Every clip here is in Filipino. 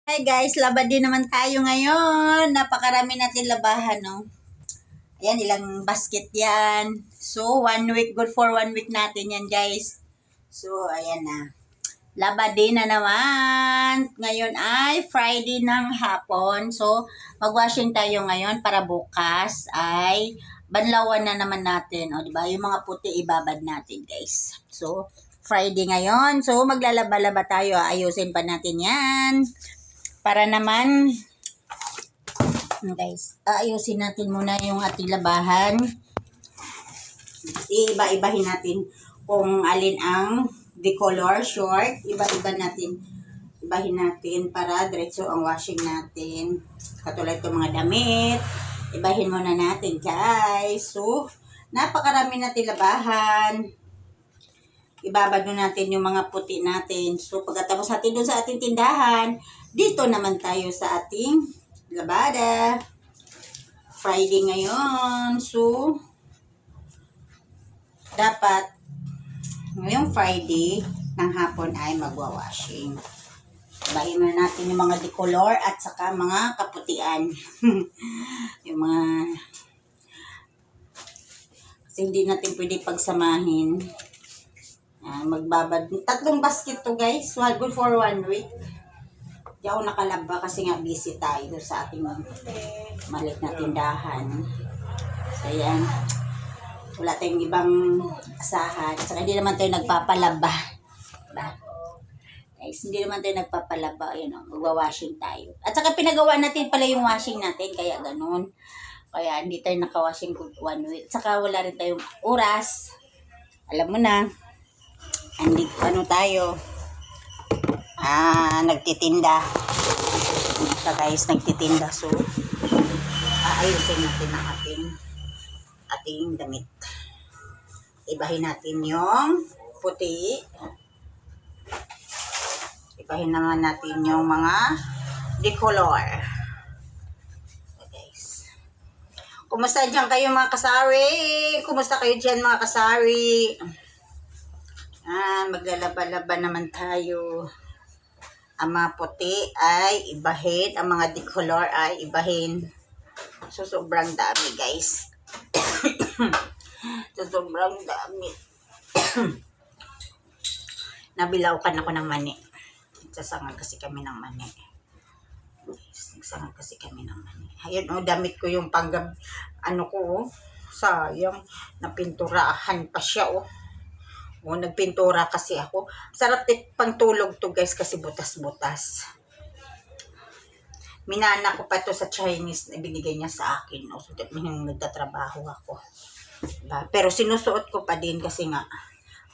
Hi guys, labad din naman tayo ngayon. Napakarami natin labahan, no? Ayan, ilang basket yan. So, 1 week, good for 1 week natin yan, guys. So, ayan na. Labad din na naman. Ngayon ay Friday ng hapon. So, magwashing tayo ngayon para bukas ay banlawan na naman natin. O, diba? Yung mga puti ibabad natin, guys. So, Friday ngayon. So, maglalaba-laba tayo. Ayusin pa natin yan. Para naman, guys, ayusin natin muna yung ating labahan. Iba-ibahin natin kung alin ang decolor short. Iba-iba natin. Ibahin natin para diretso ang washing natin. Katulad itong mga damit. Ibahin muna natin, guys. So, napakarami natin labahan. Ibabad natin yung mga puti natin. So, pagkatapos natin doon sa ating tindahan, dito naman tayo sa ating labada. Friday ngayon. So, dapat ngayong Friday ng hapon ay magwa-washing. Ibahin na natin yung mga decolor at saka mga kaputian. Yung mga kasi hindi natin pwede pagsamahin. Magbabad. 3 basket to, guys. Good for 1 week. Di ako nakalaba kasi nga busy tayo sa ating maliit na tindahan. So, ayan. Wala tayong ibang asahan. Saka hindi naman tayo nagpapalaba. Diba? Guys, hindi naman tayo nagpapalaba. Ayan o, magwa-washing tayo. At saka pinagawa natin pala yung washing natin. Kaya ganun. Kaya hindi tayo naka-washing for 1 week. Saka wala rin tayong oras. Alam mo na. Hindi, tayo? Nagtitinda. So guys, nagtitinda. So, ayusin natin ang ating damit. Ibahin natin yung puti. Ibahin naman natin yung mga decolor. So guys. Kumusta dyan kayo mga kasari? Kumusta kayo dyan mga kasari? Maglalaba-laba naman tayo. Ang mga puti ay ibahin. Ang mga decolor ay ibahin. So, sobrang dami, guys. So, sobrang dami. Nabilaukan ako ng mani. Nagsasangan kasi kami ng mani. Nagsasangan kasi kami ng mani. Ayun, damit ko yung sayang. Napinturahan pa siya, nagpintura kasi ako. Sarap pang tulog to, guys, kasi butas-butas. Minana ko pa to sa Chinese na binigay niya sa akin. So, nagtatrabaho ako. Diba? Pero sinusuot ko pa din kasi nga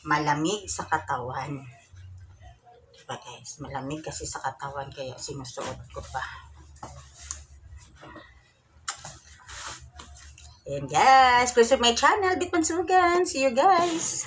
malamig sa katawan. Diba, guys? Malamig kasi sa katawan kaya sinusuot ko pa. And guys, please subscribe my channel, Bitbansugan. See you guys!